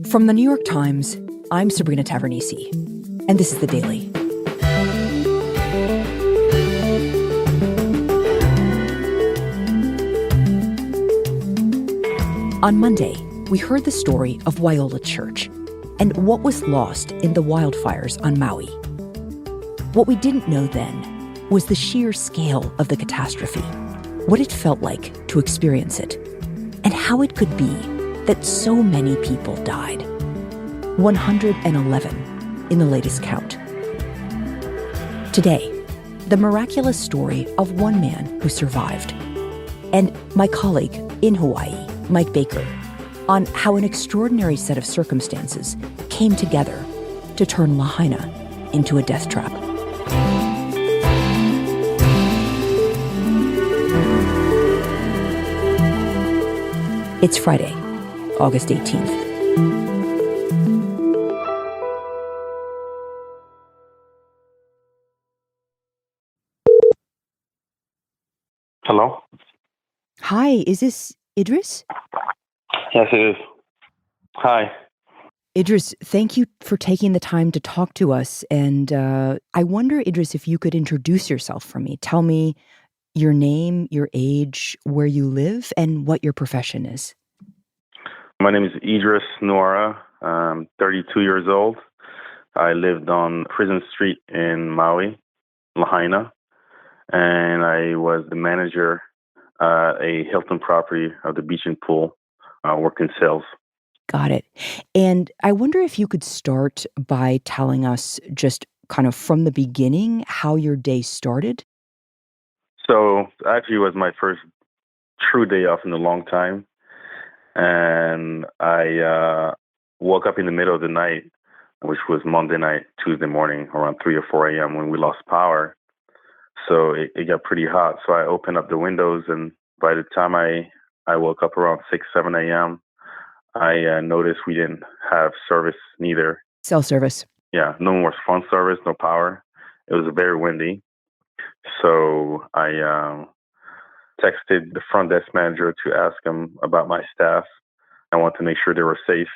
From the New York Times, I'm Sabrina Tavernisi, and this is The Daily. On Monday, we heard the story of Waiоla Church and what was lost in the wildfires on Maui. What we didn't know then was the sheer scale of the catastrophe, what it felt like to experience it, and how it could be that so many people died. 111 in the latest count. Today, the miraculous story of one man who survived, and my colleague in Hawaii, Mike Baker, on how an extraordinary set of circumstances came together to turn Lahaina into a death trap. It's Friday, August 18th. Hello? Hi, is this Ydriss? Yes, it is. Hi. Ydriss, thank you for taking the time to talk to us. And I wonder, Ydriss, if you could introduce yourself for me. Tell me your name, your age, where you live, and what your profession is. My name is Ydriss Nouara. I'm 32 years old. I lived on Prison Street in Maui, Lahaina, and I was the manager at a Hilton property of the beach and pool, worked in sales. Got it. And I wonder if you could start by telling us just kind of from the beginning how your day started. So actually it was my first true day off in a long time. And I woke up in the middle of the night, which was Monday night, Tuesday morning, around 3 or 4 a.m. when we lost power. So it got pretty hot. So I opened up the windows, and by the time I woke up around 6, 7 a.m., I noticed we didn't have service neither. Cell service. Yeah, no more phone service, no power. It was very windy. So I texted the front desk manager to ask him about my staff. I wanted to make sure they were safe.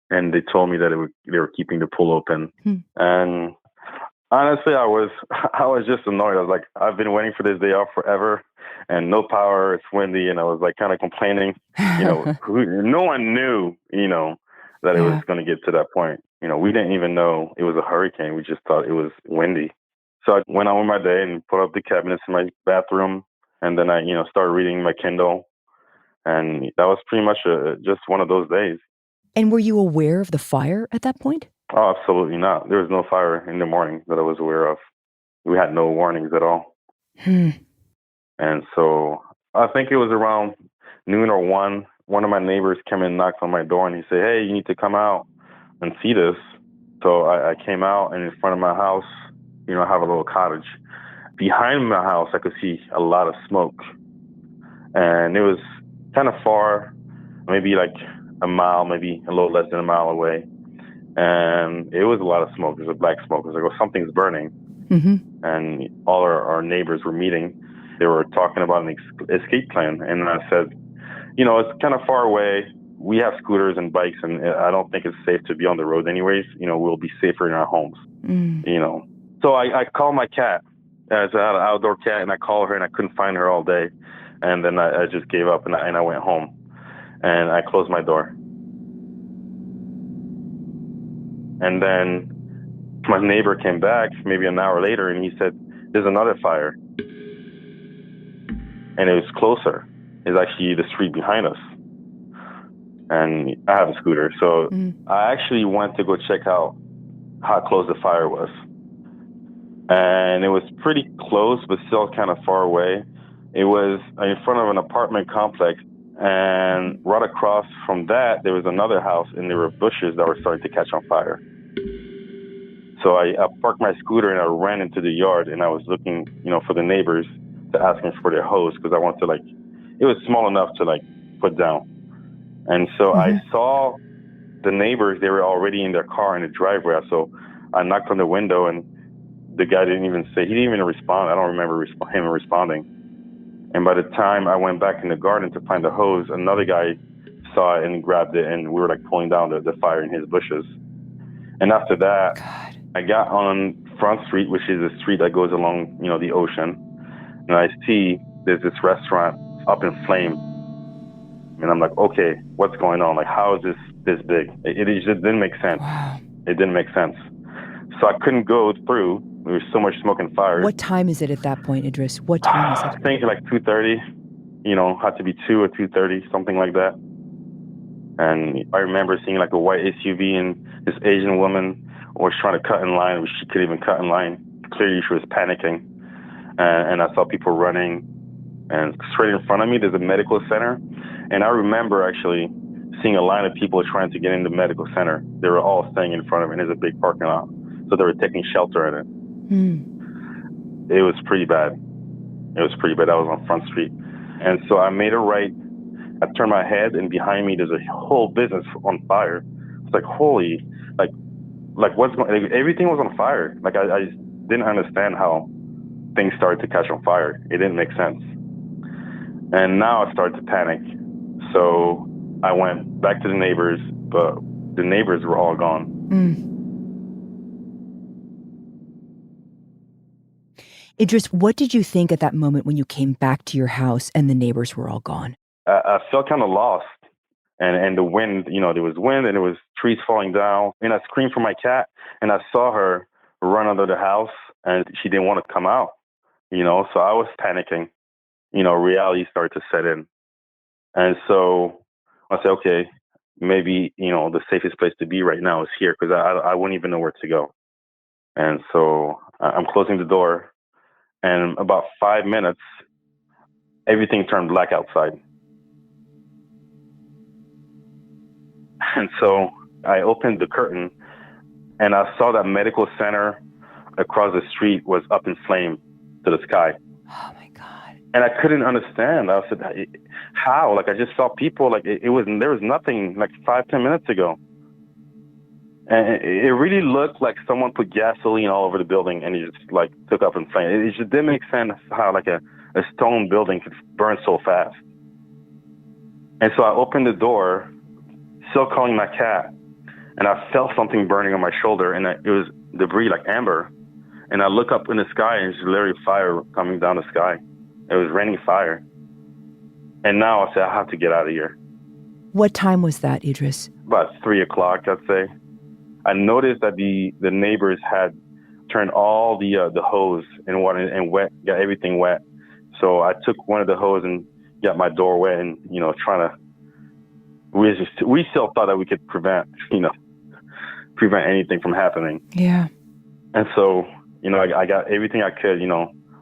And they told me that they were keeping the pool open. And honestly, I was just annoyed. I was like, I've been waiting for this day off forever, and no power, it's windy. And I was like kind of complaining, no one knew, that it was going to get to that point. We didn't even know it was a hurricane. We just thought it was windy. So I went on with my day and put up the cabinets in my bathroom. And then I, started reading my Kindle. And that was pretty much just one of those days. And were you aware of the fire at that point? Oh, absolutely not. There was no fire in the morning that I was aware of. We had no warnings at all. And so I think it was around noon or 1. One of my neighbors came and knocked on my door, and he said, "Hey, you need to come out and see this." So I came out, and in front of my house, I have a little cottage. Behind my house, I could see a lot of smoke. And it was kind of far, maybe like a mile, maybe a little less than a mile away. And it was a lot of smoke. It was a black smoke. It was like, something's burning. Mm-hmm. And all our neighbors were meeting. They were talking about an escape plan. And I said, it's kind of far away. We have scooters and bikes, and I don't think it's safe to be on the road anyways. We'll be safer in our homes, So I called my cat. As I had an outdoor cat, and I called her, and I couldn't find her all day. And then I just gave up, and I went home. And I closed my door. And then my neighbor came back maybe an hour later, and he said, "There's another fire." And it was closer. It's actually the street behind us. And I have a scooter. So I actually went to go check out how close the fire was. And it was pretty close, but still kind of far away. It was in front of an apartment complex. And right across from that, there was another house, and there were bushes that were starting to catch on fire. So I parked my scooter, and I ran into the yard, and I was looking, for the neighbors to ask them for their hose, because I wanted to, it was small enough to, put down. And so I saw the neighbors. They were already in their car in the driveway. So I knocked on the window, and the guy he didn't even respond. I don't remember him responding. And by the time I went back in the garden to find the hose, another guy saw it and grabbed it, and we were like pulling down the fire in his bushes. And after that, God. I got on Front Street, which is a street that goes along, the ocean. And I see there's this restaurant up in flames. And I'm like, okay, what's going on? Like, how is this big? It just didn't make sense. Wow. It didn't make sense. So I couldn't go through. There was so much smoke and fire. What time is it at that point, Ydriss? What time is it? I think like 2:30. Had to be 2 or 2:30, something like that. And I remember seeing like a white SUV, and this Asian woman was trying to cut in line, but she couldn't even cut in line. Clearly, she was panicking. And I saw people running. And straight in front of me, there's a medical center. And I remember actually seeing a line of people trying to get in the medical center. They were all staying in front of it, and there's a big parking lot. So they were taking shelter in it. It was pretty bad. I was on Front Street. And so I made a right. I turned my head, and behind me, there's a whole business on fire. It's like, holy, like what's going on? Everything was on fire. Like, I just didn't understand how things started to catch on fire. It didn't make sense. And now I started to panic. So I went back to the neighbors, but the neighbors were all gone. Ydriss, what did you think at that moment when you came back to your house and the neighbors were all gone? I felt kind of lost. And the wind, there was wind and there was trees falling down. And I screamed for my cat, and I saw her run under the house, and she didn't want to come out, so I was panicking. Reality started to set in. And so I said, okay, maybe, the safest place to be right now is here, because I wouldn't even know where to go. And so I'm closing the door, and about 5 minutes, everything turned black outside. And so I opened the curtain, and I saw that medical center across the street was up in flame to the sky. Oh my God. And I couldn't understand. I said, how? Like, I just saw people, like there was nothing like 5-10 minutes ago. And it really looked like someone put gasoline all over the building, and it just like took up in flame. It just didn't make sense how like a stone building could burn so fast. And so I opened the door, still calling my cat, and I felt something burning on my shoulder, and it was debris, like amber. And I look up in the sky, and it's literally fire coming down the sky. It was raining fire. And now I said, I have to get out of here. What time was that, Ydriss? About 3 o'clock, I'd say. I noticed that the neighbors had turned all the hose and water and got everything wet. So I took one of the hose and got my door wet, and trying to. We still thought that we could prevent anything from happening. Yeah. And so, I got everything I could,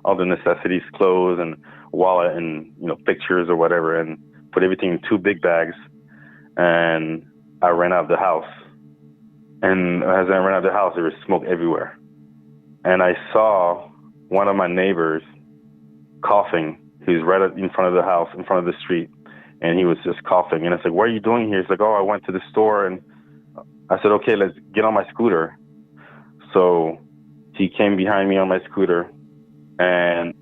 all the necessities, clothes and wallet and, pictures or whatever, and put everything in 2 big bags. And I ran out of the house. And as I ran out of the house, there was smoke everywhere. And I saw one of my neighbors coughing. He was right in front of the house, in front of the street. And he was just coughing. And I said, what are you doing here? He's like, oh, I went to the store. And I said, okay, let's get on my scooter. So he came behind me on my scooter, and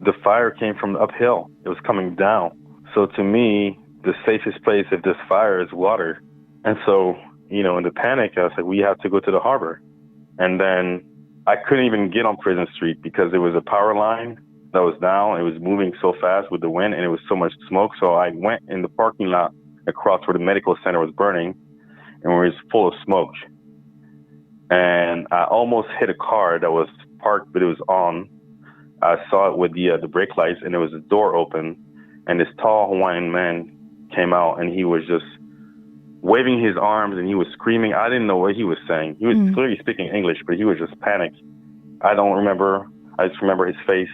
the fire came from uphill. It was coming down. So to me, the safest place if there's fire is water. And so, in the panic, I was like, we have to go to the harbor. And then I couldn't even get on Prison Street because there was a power line that was down. It was moving so fast with the wind, and it was so much smoke. So I went in the parking lot across where the medical center was burning, and it was full of smoke. And I almost hit a car that was parked, but it was on. I saw it with the brake lights, and there was a door open, and this tall Hawaiian man came out, and he was just waving his arms, and he was screaming. I didn't know what he was saying. He was clearly speaking English, but he was just panicked. I don't remember. I just remember his face.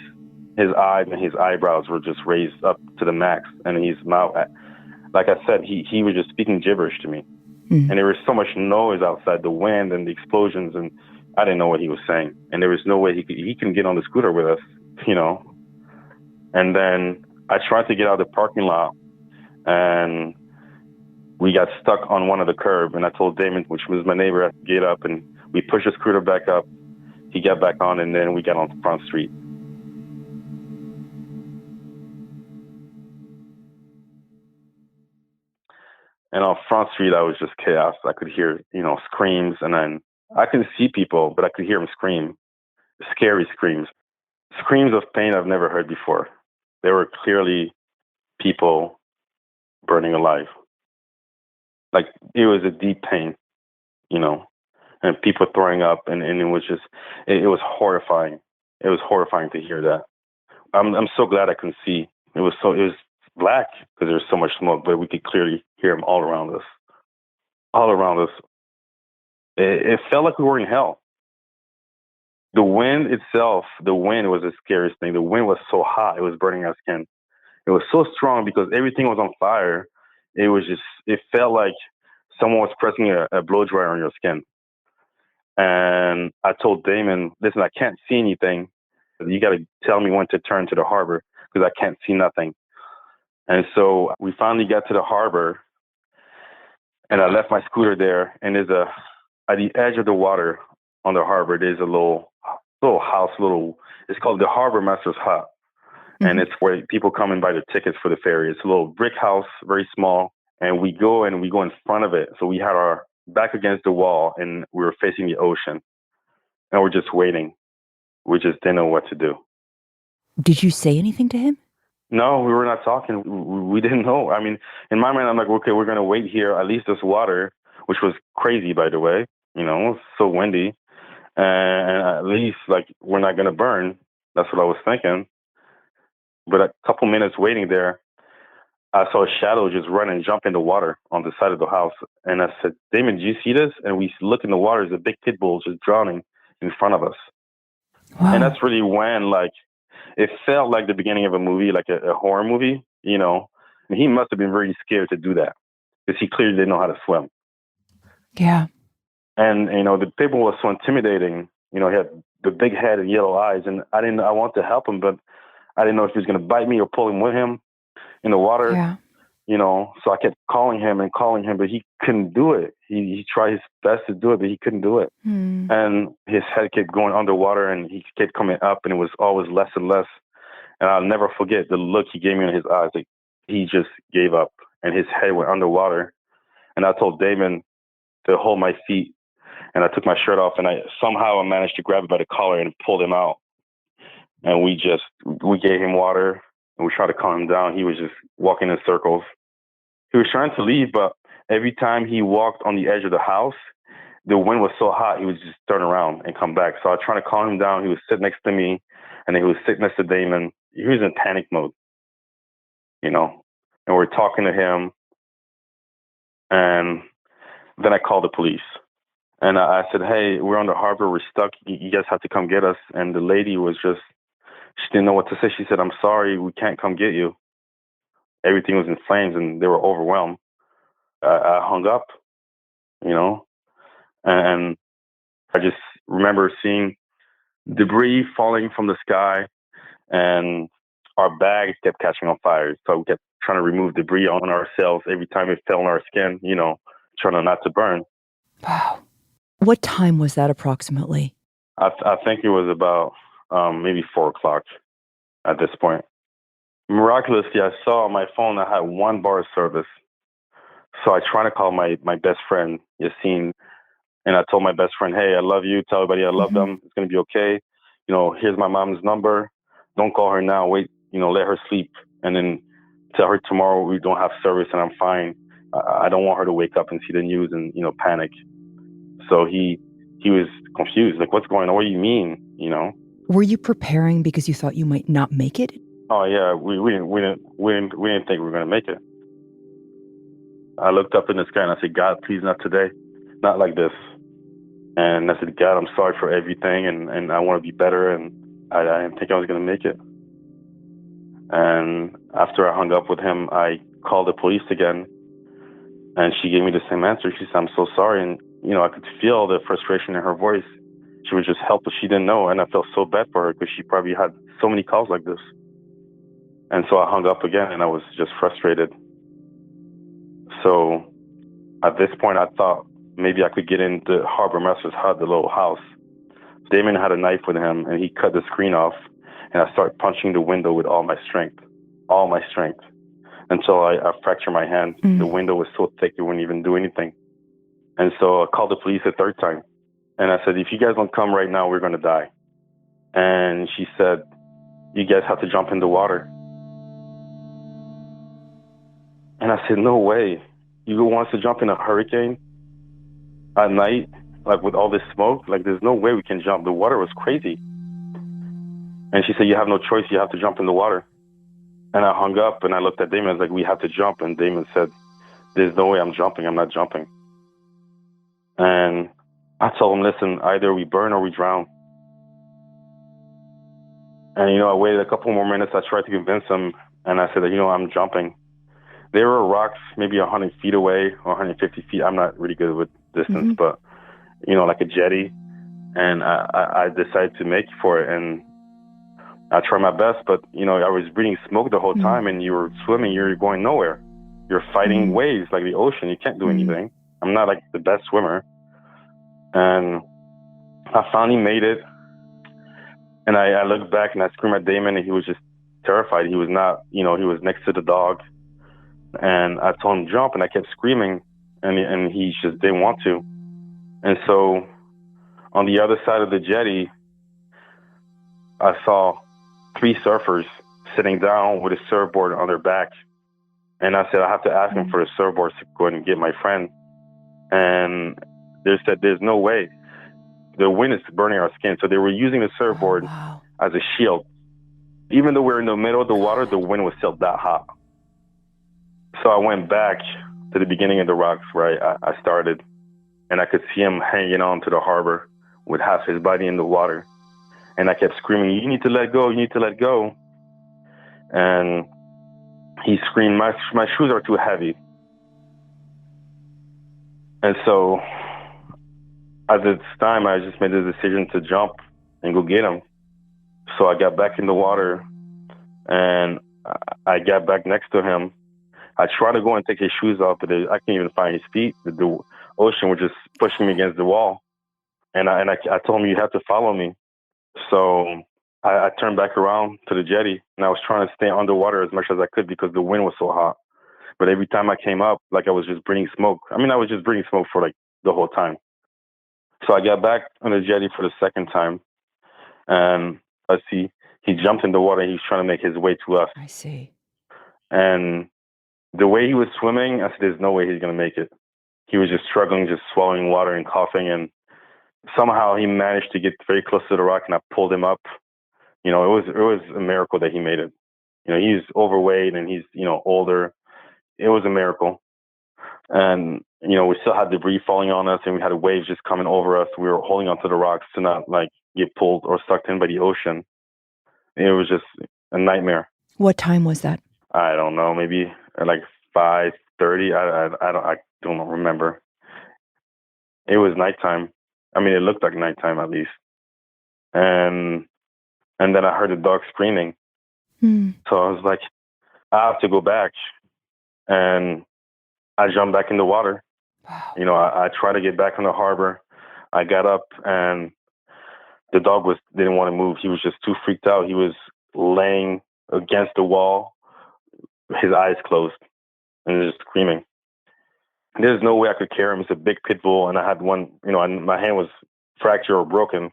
His eyes and his eyebrows were just raised up to the max, and his mouth, like I said, he was just speaking gibberish to me. And there was so much noise outside, the wind and the explosions, and I didn't know what he was saying. And there was no way he can get on the scooter with us, And then I tried to get out of the parking lot, and we got stuck on one of the curb. And I told Damon, which was my neighbor, to get up, and we pushed the scooter back up. He got back on, and then we got on Front Street. And on Front Street, I was just chaos. I could hear, screams, and then I couldn't see people, but I could hear them scream, scary screams. Screams of pain I've never heard before. They were clearly people burning alive. Like, it was a deep pain, and people throwing up, and it was just, it was horrifying. It was horrifying to hear that. I'm so glad I couldn't see. It was black because there was so much smoke, but we could clearly hear them all around us. All around us. It felt like we were in hell. The wind itself, the wind was the scariest thing. The wind was so hot, it was burning our skin. It was so strong because everything was on fire. It felt like someone was pressing a blow dryer on your skin. And I told Damon, listen, I can't see anything. You got to tell me when to turn to the harbor because I can't see nothing. And so we finally got to the harbor, and I left my scooter there. And at the edge of the water on the harbor, there's a little house, it's called the Harbor Master's Hut. Mm-hmm. And it's where people come and buy their tickets for the ferry. It's a little brick house, very small. And we go in front of it. So we had our back against the wall, and we were facing the ocean. And we're just waiting. We just didn't know what to do. Did you say anything to him? No, we were not talking. We didn't know. I mean, in my mind, I'm like, okay, we're going to wait here. At least this water, which was crazy, by the way, it was so windy. And at least, we're not going to burn. That's what I was thinking. But a couple minutes waiting there, I saw a shadow just run and jump in the water on the side of the house. And I said, Damon, do you see this? And we look in the water, there's a big pit bull just drowning in front of us. Wow. And that's really when, it felt like the beginning of a movie, like a horror movie, And he must have been very scared to do that because he clearly didn't know how to swim. Yeah. And, the pit bull was so intimidating. He had the big head and yellow eyes. And I wanted to help him, but I didn't know if he was going to bite me or pull him with him in the water. Yeah. So I kept calling him, but he couldn't do it. He tried his best to do it, but he couldn't do it. And his head kept going underwater, and he kept coming up, and it was always less and less. And I'll never forget the look he gave me in his eyes. Like, he just gave up, and his head went underwater. And I told Damon to hold my feet, and I took my shirt off, and I managed to grab him by the collar and pulled him out. And we gave him water, and we tried to calm him down. He was just walking in circles. He was trying to leave, but every time he walked on the edge of the house, the wind was so hot, he would just turn around and come back. So I was trying to calm him down. He would sit next to me, and then he would sit next to Damon. He was in panic mode, And we're talking to him, and then I called the police. And I said, hey, we're on the harbor. We're stuck. You guys have to come get us. And the lady she didn't know what to say. She said, I'm sorry, we can't come get you. Everything was in flames, and they were overwhelmed. I hung up, and I just remember seeing debris falling from the sky, and our bags kept catching on fire. So we kept trying to remove debris on ourselves every time it fell on our skin, trying not to burn. Wow. What time was that approximately? I think it was about maybe 4:00 at this point. Miraculously, I saw on my phone I had 1 bar of service. So I tried to call my best friend, Yassine, and I told my best friend, hey, I love you. Tell everybody I love them. It's going to be okay. Here's my mom's number. Don't call her now. Wait, let her sleep. And then tell her tomorrow we don't have service and I'm fine. I don't want her to wake up and see the news and, panic. So he was confused. Like, what's going on? What do you mean? Were you preparing because you thought you might not make it? Oh yeah, we didn't think we were gonna make it. I looked up in the sky and I said, God, please not today, not like this. And I said, God, I'm sorry for everything, and I want to be better, and I didn't think I was gonna make it. And after I hung up with him, I called the police again, and she gave me the same answer. She said, I'm so sorry, and I could feel the frustration in her voice. She was just helpless. She didn't know, and I felt so bad for her because she probably had so many calls like this. And so I hung up again, and I was just frustrated. So at this point, I thought maybe I could get in the Harbor Master's Hut, the little house. Damon had a knife with him, and he cut the screen off, and I started punching the window with all my strength. until I fractured my hand. The window was so thick it wouldn't even do anything. And so I called the police a third time. And I said, if you guys don't come right now, we're going to die. And she said, you guys have to jump in the water. And I said, no way. You want us to jump in a hurricane at night, like with all this smoke? Like, there's no way we can jump. The water was crazy. And she said, you have no choice. You have to jump in the water. And I hung up and I looked at Damon. I was like, we have to jump. And Damon said, there's no way I'm jumping. I'm not jumping. And I told him, listen, either we burn or we drown. And, I waited a couple more minutes. I tried to convince him. And I said, I'm jumping. There were rocks maybe 100 feet away or 150 feet. I'm not really good with distance, but, like a jetty. And I decided to make for it. And I tried my best, but, I was breathing smoke the whole time, and you were swimming, you're going nowhere. You're fighting waves like the ocean. You can't do anything. I'm not like the best swimmer. And I finally made it. And I looked back and I screamed at Damon, and he was just terrified. He was not, he was next to the dog. And I told him jump, and I kept screaming, and he just didn't want to. And so on the other side of the jetty, I saw 3 surfers sitting down with a surfboard on their back. And I said, I have to ask them for the surfboard to go ahead and get my friend. And they said, there's no way. The wind is burning our skin. So they were using the surfboard as a shield. Even though we were in the middle of the water, the wind was still that hot. So I went back to the beginning of the rocks where I started, and I could see him hanging on to the harbor with half his body in the water. And I kept screaming, you need to let go, you need to let go. And he screamed, my shoes are too heavy. And so at this time, I just made the decision to jump and go get him. So I got back in the water, and I got back next to him. I tried to go and take his shoes off, but I can't even find his feet. The ocean was just pushing me against the wall. And I told him, you have to follow me. So I turned back around to the jetty, and I was trying to stay underwater as much as I could because the wind was so hot. But every time I came up, like I was just breathing smoke. I was just breathing smoke for like the whole time. So I got back on the jetty for the second time, and he jumped in the water. He was trying to make his way to us. I see. And the way he was swimming, I said, there's no way he's going to make it. He was just struggling, just swallowing water and coughing. And somehow he managed to get very close to the rock, and I pulled him up. It was a miracle that he made it. He's overweight and he's, older. It was a miracle. And, we still had debris falling on us, and we had waves just coming over us. We were holding onto the rocks to not get pulled or sucked in by the ocean. It was just a nightmare. What time was that? I don't know, maybe like 5:30. I don't remember. It was nighttime. It looked like nighttime at least. And then I heard the dog screaming. So I was like, I have to go back. And I jumped back in the water. Wow. I tried to get back in the harbor. I got up, and the dog didn't want to move. He was just too freaked out. He was laying against the wall, his eyes closed, and just screaming. There's no way I could carry him. It's a big pit bull, and I had one, my hand was fractured or broken.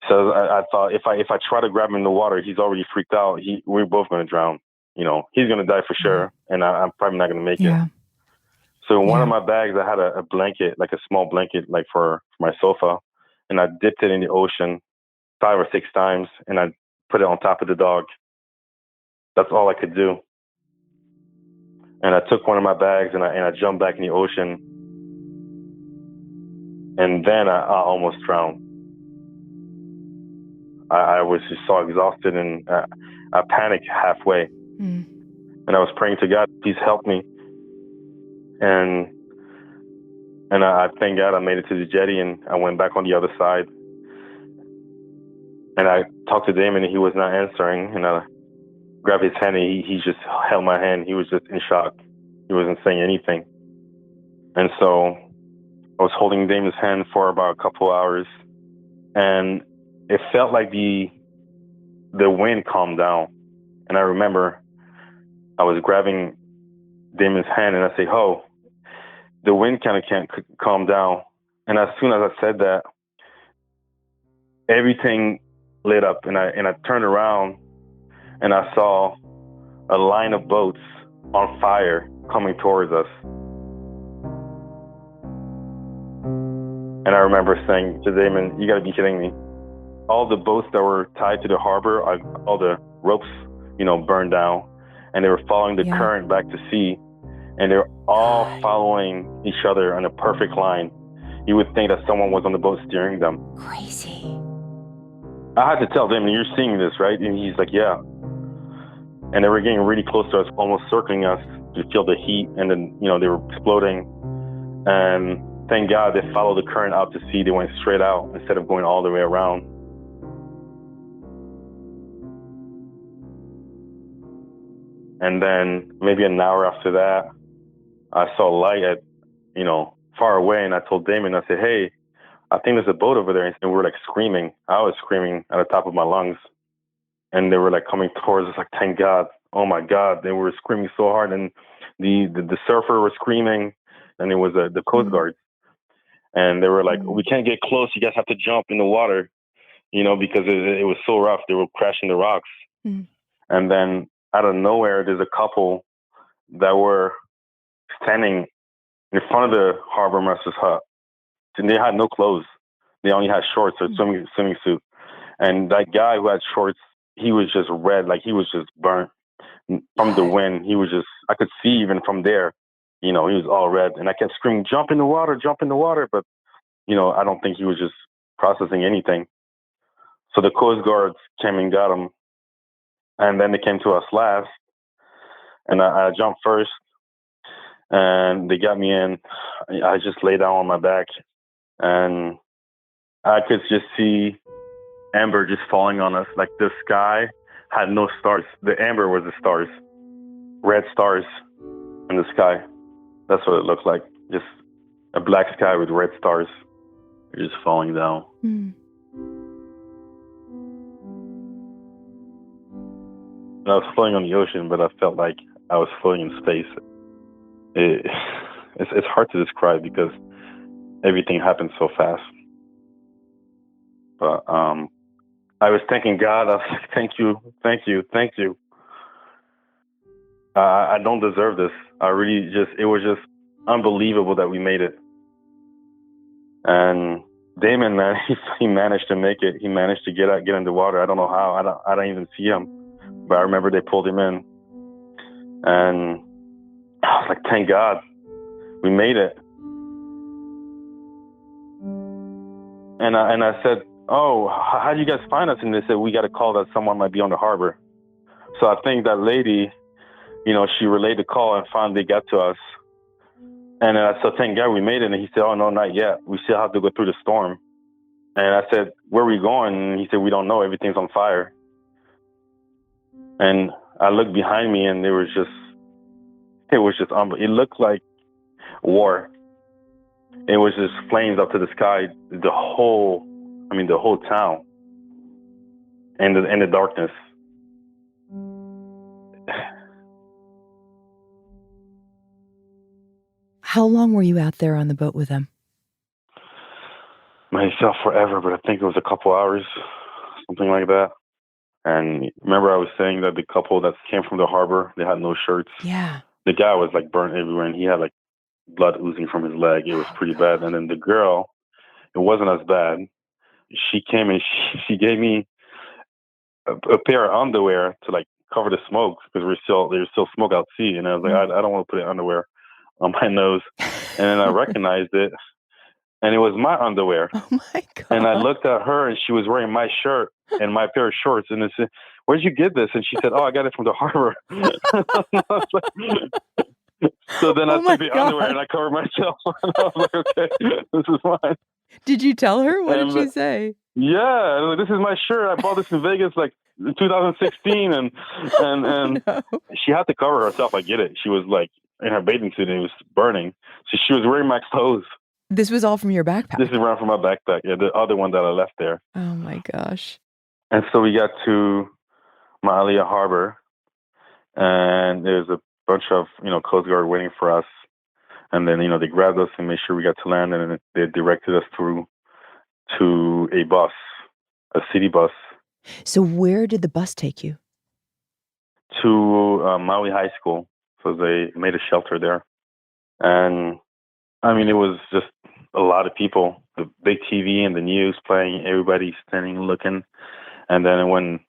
So I thought if I try to grab him in the water, he's already freaked out. We're both going to drown. He's going to die for sure, and I'm probably not going to make it. So in one of my bags, I had a blanket, like a small blanket, like for my sofa, and I dipped it in the ocean 5 or 6 times, and I put it on top of the dog. That's all I could do. And I took one of my bags, and I jumped back in the ocean, and then I almost drowned. I was just so exhausted, and I panicked halfway. And I was praying to God, please help me. And I thank God I made it to the jetty, and I went back on the other side. And I talked to Damon, and he was not answering. And I grabbed his hand, and he just held my hand. He was just in shock. He wasn't saying anything. And so I was holding Damon's hand for about a couple hours, and it felt like the wind calmed down. And I remember I was grabbing Damon's hand and I say, "Oh, the wind kind of can't calm down." And as soon as I said that, everything lit up, and I turned around and I saw a line of boats on fire coming towards us. And I remember saying to Damon, "You got to be kidding me. All the boats that were tied to the harbor, all the ropes, burned down, and they were following the current back to sea, and they're all following each other on a perfect line. You would think that someone was on the boat steering them." Crazy. I had to tell Damon, "You're seeing this, right?" And he's like, "Yeah." And they were getting really close to us, almost circling us. You feel the heat, and then, they were exploding. And thank God they followed the current out to sea. They went straight out instead of going all the way around. And then maybe an hour after that, I saw light at, far away. And I told Damon, I said, "Hey, I think there's a boat over there." And we were like screaming. I was screaming at the top of my lungs. And they were like coming towards us, like, thank God. Oh my God. They were screaming so hard. And the surfer was screaming, and it was the Coast Guard. And they were like, "We can't get close. You guys have to jump in the water," because it was so rough. They were crashing the rocks. And then out of nowhere, there's a couple that were standing in front of the harbor master's hut. And they had no clothes. They only had shorts or swimming suit. And that guy who had shorts, he was just red, like he was just burnt from the wind. He was just, I could see even from there, he was all red. And I kept screaming, jump in the water. But, I don't think he was just processing anything. So the Coast Guards came and got him. And then they came to us last. And I jumped first. And they got me in. I just lay down on my back. And I could just see amber just falling on us. Like the sky had no stars. The amber was the stars. Red stars in the sky. That's what it looked like. Just a black sky with red stars just falling down. And I was floating on the ocean, but I felt like I was floating in space. It's hard to describe because everything happened so fast. But I was thanking God. I was like, thank you. I don't deserve this. It was just unbelievable that we made it. And Damon, man, he managed to make it. He managed to get in the water. I don't know how. I don't even see him. But I remember they pulled him in. And I was like, thank God. We made it. And I said, "Oh, how do you guys find us?" And they said, "We got a call that someone might be on the harbor." So I think that lady, she relayed the call and finally got to us. And I said, thank God we made it. And he said, "Oh, no, not yet. We still have to go through the storm." And I said, "Where are we going?" And he said, "We don't know. Everything's on fire." And I looked behind me, and it was just it looked like war. It was just flames up to the sky, the whole town, and the darkness. How long were you out there on the boat with them? It felt forever, but I think it was a couple hours, something like that. And remember, I was saying that the couple that came from the harbor, they had no shirts. Yeah. The guy was like burnt everywhere, and he had like blood oozing from his leg. It was pretty bad. And then the girl, it wasn't as bad. She came and she gave me a pair of underwear to like cover the smoke because there's still smoke out sea. And I was like, I don't want to put underwear on my nose. And then I recognized it, and it was my underwear. Oh my God. And I looked at her, and she was wearing my shirt and my pair of shorts. And I said, "Where'd you get this?" And she said, "Oh, I got it from the harbor." So then I took the underwear and I covered myself. And I was like, okay, this is mine. Did you tell her? What did she say? Yeah, this is my shirt. I bought this in Vegas like in 2016, and No. she had to cover herself. I get it. She was like in her bathing suit and it was burning, so she was wearing my clothes. This was all from your backpack? This is around from my backpack. Yeah, the other one that I left there. Oh my gosh. And so we got to Ma'alia Harbor, and there's a bunch of, Coast Guard waiting for us. And then, they grabbed us and made sure we got to land, and then they directed us through to a bus, a city bus, So where did the bus take you? to Maui High School. So they made a shelter there. And I mean, it was just a lot of people, the big TV and the news playing, everybody standing and looking. And then when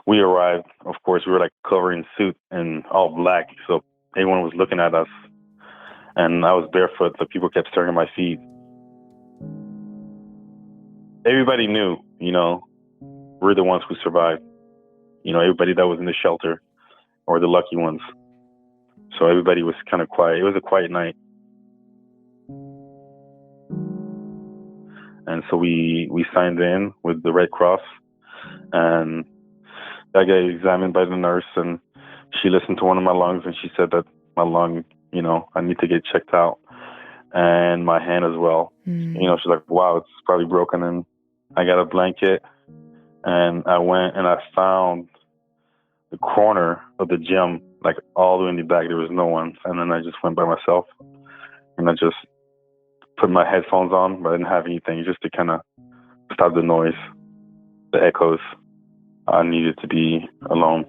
we arrived, of course, we were like covered in suit and all black. So everyone was looking at us. And I was barefoot, so people kept staring at my feet. Everybody knew, we're the ones who survived. Everybody that was in the shelter, or the lucky ones. So everybody was kind of quiet. It was a quiet night. And so we signed in with the Red Cross, and I got examined by the nurse, and she listened to one of my lungs, and she said that my lung, I need to get checked out, and my hand as well. She's like, wow, it's probably broken. And I got a blanket, and I went and I found the corner of the gym, like all the way in the back. There was no one. And then I just went by myself, and I just put my headphones on, but I didn't have anything, just to kind of stop the noise, the echoes. I needed to be alone.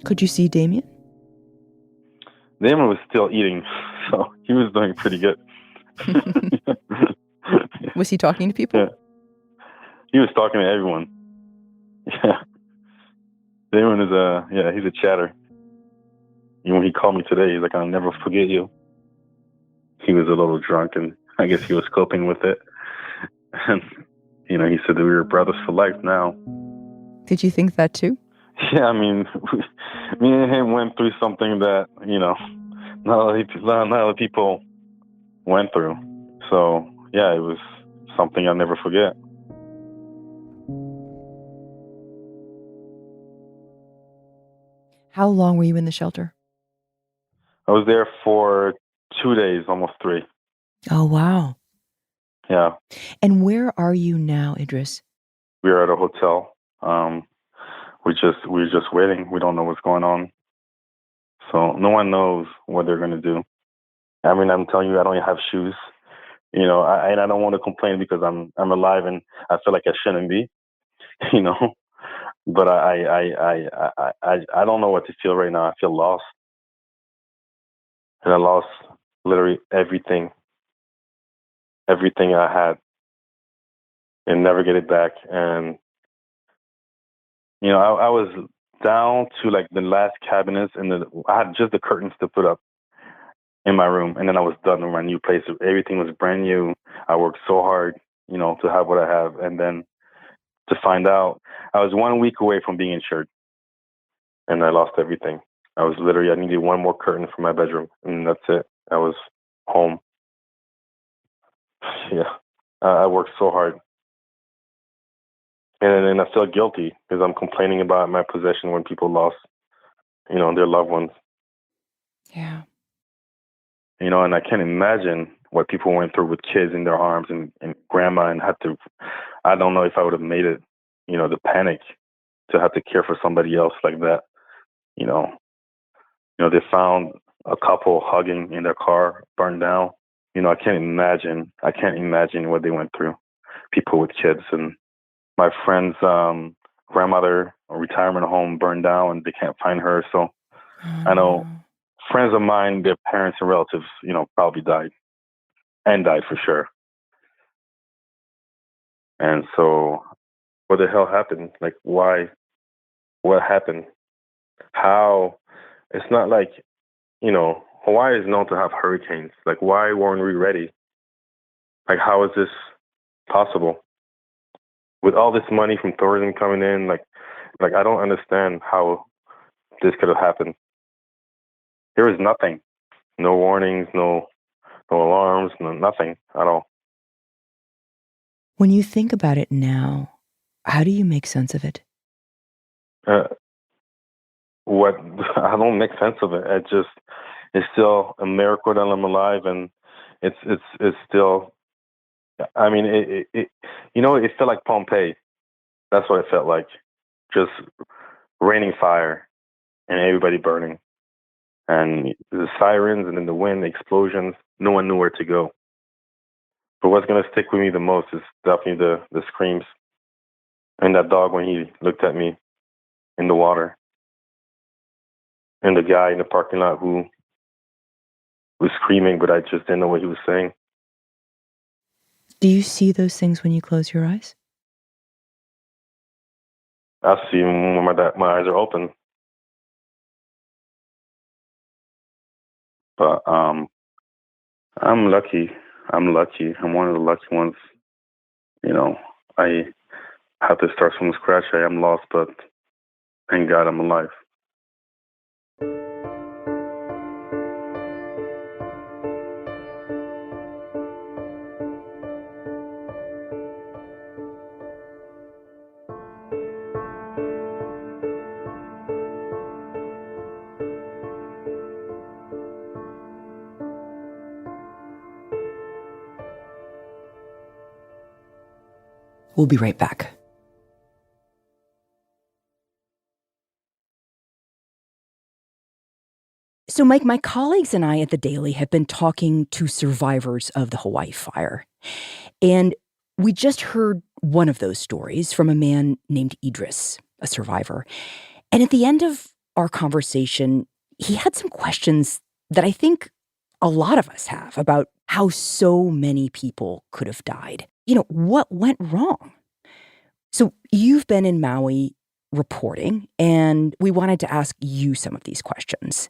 Could you see Damien? Damon was still eating, so he was doing pretty good. Was he talking to people? Yeah. He was talking to everyone. Yeah. Damon is he's a chatter. Even when he called me today, he's like, I'll never forget you. He was a little drunk, and I guess he was coping with it. And, he said that we were brothers for life now. Did you think that too? Yeah, I mean, me and him went through something that, not a lot of people went through. So, yeah, it was something I'll never forget. How long were you in the shelter? I was there for 2 days, almost 3. Oh, wow. Yeah. And where are you now, Ydriss? We are at a hotel. We're just waiting. We don't know what's going on. So no one knows what they're going to do. I mean, I'm telling you, I don't even have shoes. I don't want to complain because I'm alive and I feel like I shouldn't be, But I don't know what to feel right now. I feel lost. And I lost literally everything I had, and never get it back. And, I was down to like the last cabinets, and I had just the curtains to put up in my room. And then I was done with my new place. Everything was brand new. I worked so hard, to have what I have. And then to find out, I was 1 week away from being insured, and I lost everything. I needed one more curtain for my bedroom, and that's it. I was home. Yeah. I worked so hard. And I feel guilty because I'm complaining about my possession when people lost, their loved ones. Yeah. And I can't imagine what people went through with kids in their arms and grandma, and I don't know if I would have made it, the panic to have to care for somebody else like that. They found a couple hugging in their car, burned down. I can't imagine what they went through. People with kids, and my friend's grandmother, a retirement home, burned down, and they can't find her. So I know friends of mine, their parents and relatives, probably died for sure. And so what the hell happened? Like, why? What happened? How? It's not like, Hawaii is known to have hurricanes. Like, why weren't we ready? Like, how is this possible? With all this money from tourism coming in, like I don't understand how this could have happened. There was nothing. No warnings, no alarms, nothing at all. When you think about it now, how do you make sense of it? What I don't make sense of it. It's still a miracle that I'm alive, and it's still I mean, it felt like Pompeii. That's what it felt like. Just raining fire and everybody burning. And the sirens and then the wind, the explosions, no one knew where to go. But what's going to stick with me the most is definitely the screams. And that dog when he looked at me in the water. And the guy in the parking lot who was screaming, but I just didn't know what he was saying. Do you see those things when you close your eyes? I see them when my eyes are open. But I'm lucky. I'm lucky. I'm one of the lucky ones. I have to start from scratch. I am lost, but thank God I'm alive. We'll be right back. So, Mike, my colleagues and I at the Daily have been talking to survivors of the Hawaii fire. And we just heard one of those stories from a man named Ydriss, a survivor. And at the end of our conversation, he had some questions that I think a lot of us have about how so many people could have died. What went wrong? So you've been in Maui reporting, and we wanted to ask you some of these questions.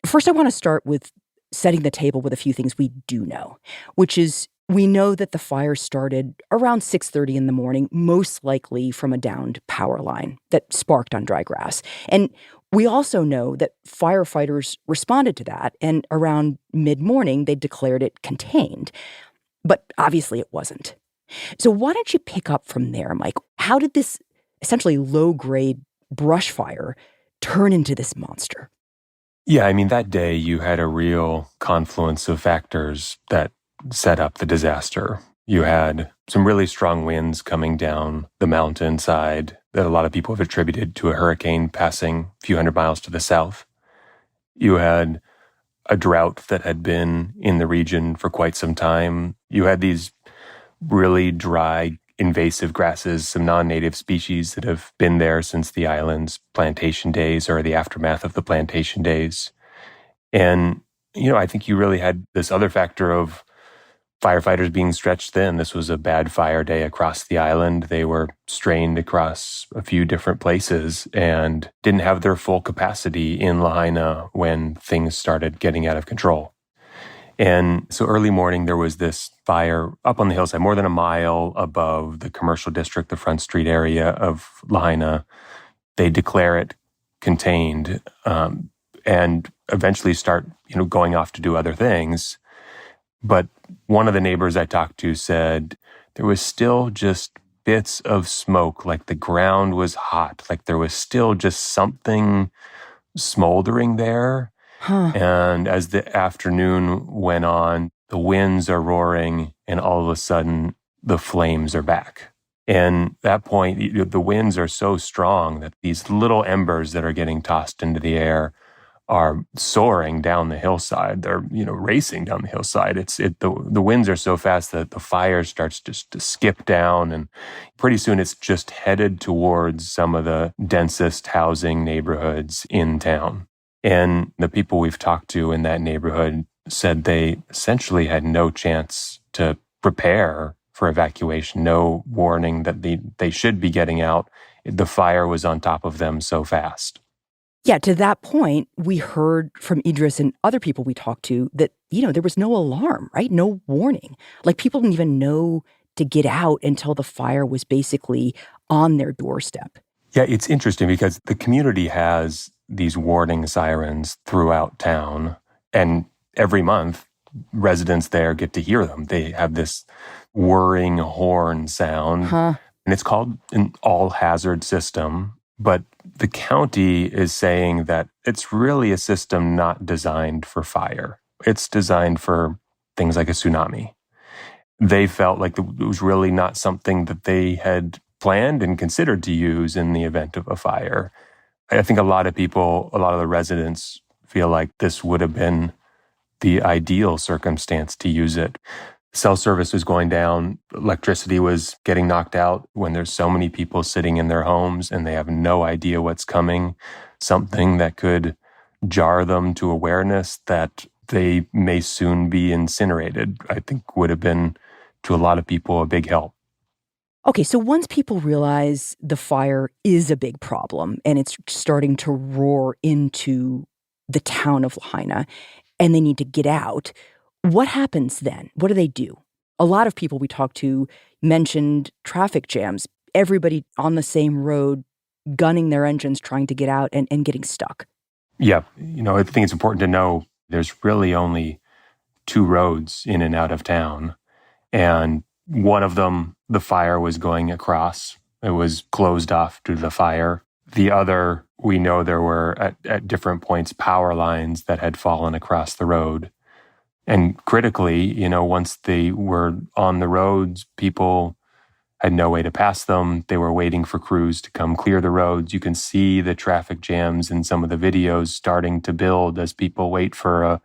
First, I want to start with setting the table with a few things we do know, which is we know that the fire started around 6:30 in the morning, most likely from a downed power line that sparked on dry grass. And we also know that firefighters responded to that, and around mid-morning, they declared it contained. But obviously it wasn't. So why don't you pick up from there, Mike? How did this essentially low-grade brush fire turn into this monster? Yeah, I mean, that day you had a real confluence of factors that set up the disaster. You had some really strong winds coming down the mountainside that a lot of people have attributed to a hurricane passing a few hundred miles to the south. You had a drought that had been in the region for quite some time. You had these really dry, invasive grasses, some non-native species that have been there since the island's plantation days or the aftermath of the plantation days. And, I think you really had this other factor of firefighters being stretched thin. This was a bad fire day across the island. They were strained across a few different places and didn't have their full capacity in Lahaina when things started getting out of control. And so early morning, there was this fire up on the hillside, more than a mile above the commercial district, the Front Street area of Lahaina. They declare it contained and eventually start, going off to do other things. But one of the neighbors I talked to said there was still just bits of smoke, like the ground was hot, like there was still just something smoldering there. Huh. And as the afternoon went on, the winds are roaring, and all of a sudden, the flames are back. And at that point, the winds are so strong that these little embers that are getting tossed into the air are soaring down the hillside. They're, racing down the hillside. The winds are so fast that the fire starts just to skip down, and pretty soon it's just headed towards some of the densest housing neighborhoods in town. And the people we've talked to in that neighborhood said they essentially had no chance to prepare for evacuation, no warning that they should be getting out. The fire was on top of them so fast. Yeah, to that point, we heard from Ydriss and other people we talked to that, there was no alarm, right? No warning. Like people didn't even know to get out until the fire was basically on their doorstep. Yeah, it's interesting because the community has these warning sirens throughout town, and every month residents there get to hear them. They have this whirring horn sound, and it's called an all-hazard system, but the county is saying that it's really a system not designed for fire. It's designed for things like a tsunami. they felt like it was really not something that they had planned and considered to use in the event of a fire. I think a lot of people, a lot of the residents feel like this would have been the ideal circumstance to use it. Cell service was going down. Electricity was getting knocked out when there's so many people sitting in their homes and they have no idea what's coming. Something that could jar them to awareness that they may soon be incinerated, I think would have been, to a lot of people, a big help. Okay, so once people realize the fire is a big problem and it's starting to roar into the town of Lahaina and they need to get out, what happens then? What do they do? A lot of people we talked to mentioned traffic jams, everybody on the same road, gunning their engines, trying to get out and getting stuck. Yeah, I think it's important to know there's really only 2 roads in and out of town. And one of them, the fire was going across. It was closed off due to the fire. The other, we know there were at different points power lines that had fallen across the road. And critically, once they were on the roads, people had no way to pass them. They were waiting for crews to come clear the roads. You can see the traffic jams in some of the videos starting to build as people wait for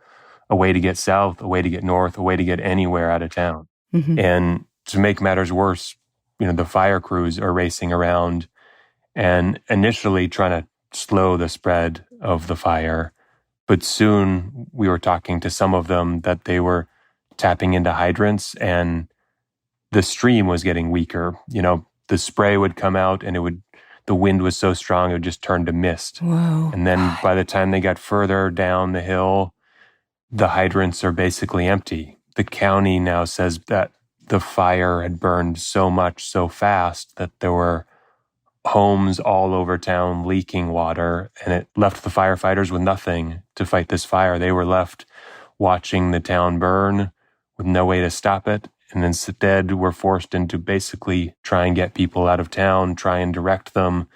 a way to get south, a way to get north, a way to get anywhere out of town. Mm-hmm. And to make matters worse, the fire crews are racing around and initially trying to slow the spread of the fire. But soon we were talking to some of them that they were tapping into hydrants and the stream was getting weaker. The spray would come out and the wind was so strong, it would just turn to mist. Whoa. And then by the time they got further down the hill, the hydrants are basically empty. The county now says that the fire had burned so much so fast that there were homes all over town leaking water, and it left the firefighters with nothing to fight this fire. They were left watching the town burn with no way to stop it, and instead were forced into basically try and get people out of town, try and direct them.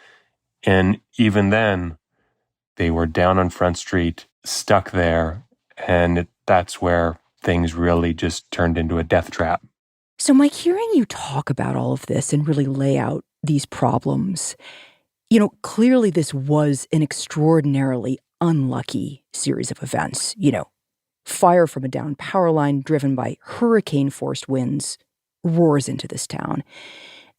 And even then, they were down on Front Street, stuck there, and that's where things really just turned into a death trap. So, Mike, hearing you talk about all of this and really lay out these problems, clearly this was an extraordinarily unlucky series of events. Fire from a downed power line driven by hurricane-forced winds roars into this town.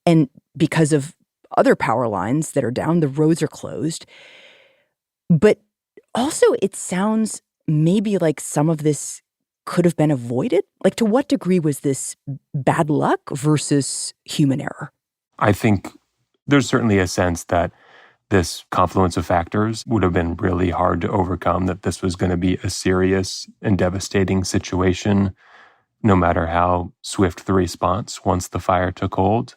And because of other power lines that are down, the roads are closed. But also, it sounds maybe like some of this could have been avoided? Like, to what degree was this bad luck versus human error? I think there's certainly a sense that this confluence of factors would have been really hard to overcome, that this was going to be a serious and devastating situation, no matter how swift the response once the fire took hold.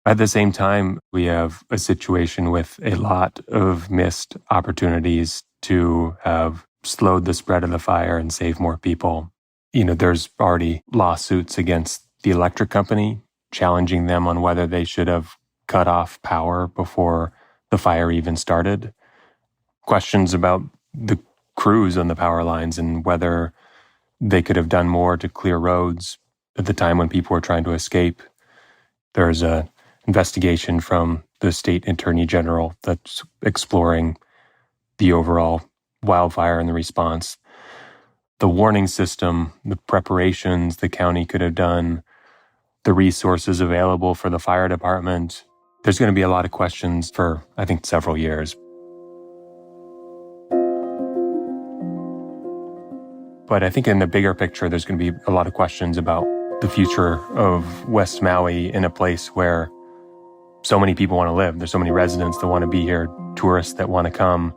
At the same time, we have a situation with a lot of missed opportunities to have slowed the spread of the fire and save more people. There's already lawsuits against the electric company, challenging them on whether they should have cut off power before the fire even started. Questions about the crews on the power lines and whether they could have done more to clear roads at the time when people were trying to escape. There's an investigation from the state attorney general that's exploring the overall wildfire and the response. The warning system, the preparations the county could have done, the resources available for the fire department. There's going to be a lot of questions for, I think, several years. But I think in the bigger picture, there's going to be a lot of questions about the future of West Maui in a place where so many people want to live. There's so many residents that want to be here, tourists that want to come.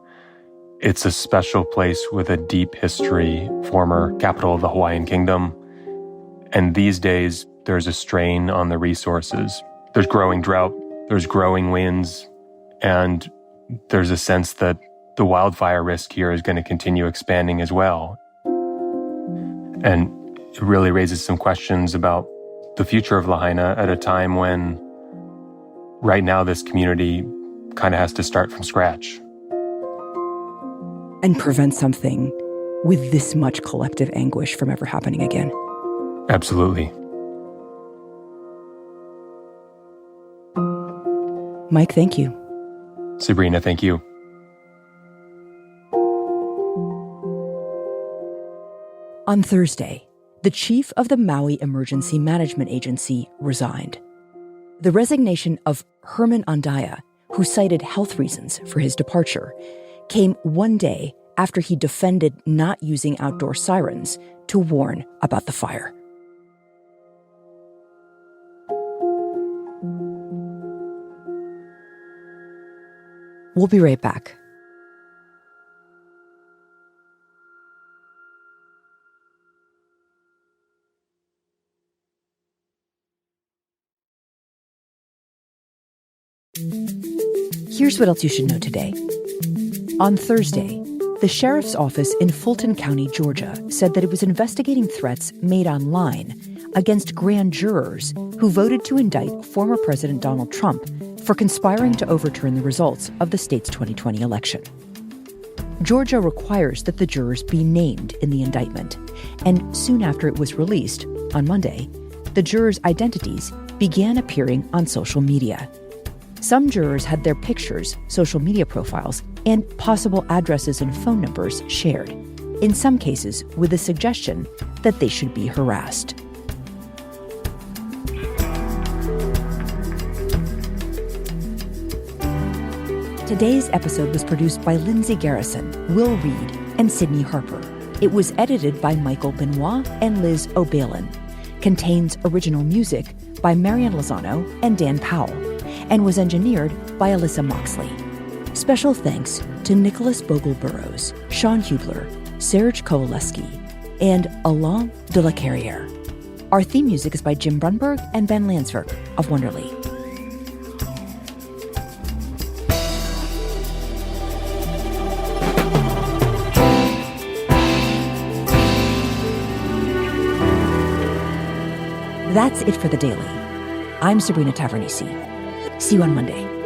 It's a special place with a deep history, former capital of the Hawaiian Kingdom. And these days, there's a strain on the resources. There's growing drought, there's growing winds, and there's a sense that the wildfire risk here is going to continue expanding as well. And it really raises some questions about the future of Lahaina at a time when right now this community kind of has to start from scratch. And prevent something with this much collective anguish from ever happening again. Absolutely. Mike, thank you. Sabrina, thank you. On Thursday, the chief of the Maui Emergency Management Agency resigned. The resignation of Herman Andaya, who cited health reasons for his departure, came one day after he defended not using outdoor sirens to warn about the fire. We'll be right back. Here's what else you should know today. On Thursday, the sheriff's office in Fulton County, Georgia, said that it was investigating threats made online against grand jurors who voted to indict former President Donald Trump for conspiring to overturn the results of the state's 2020 election. Georgia requires that the jurors be named in the indictment, and soon after it was released, on Monday, the jurors' identities began appearing on social media. Some jurors had their pictures, social media profiles, and possible addresses and phone numbers shared, in some cases with the suggestion that they should be harassed. Today's episode was produced by Lindsay Garrison, Will Reed, and Sydney Harper. It was edited by Michael Benoit and Liz O'Balin. Contains original music by Marian Lozano and Dan Powell, and was engineered by Alyssa Moxley. Special thanks to Nicholas Bogle-Burrows, Sean Hubler, Serge Kowaleski, and Alain de la Carrière. Our theme music is by Jim Brunberg and Ben Landsverk of Wonderly. That's it for The Daily. I'm Sabrina Tavernisi. See you on Monday.